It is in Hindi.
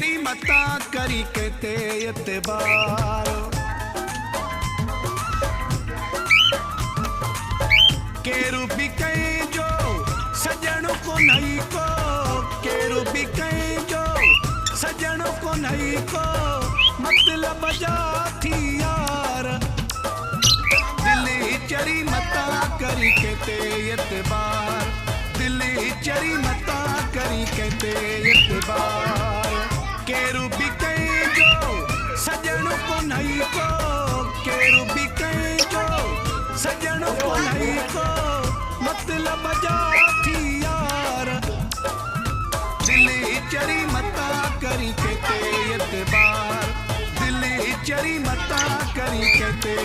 चरी मता करी कहते एतबार केरू भी कहीं जो सजन को नहीं को केरू भी कहीं जो सजन को नहीं को मतलब जा थी यार दिल्ली चरी मता करी कहते एतबार दिल्ली चरी मता करी कहते एतबार केरू भी कहीं जो सजन को नहीं को केरू भी कहीं जो सजन को नहीं को मतलब जा थी यार दिल्ली चरी मता करी कहते एतबार दिल्ली चरी मता करी कहते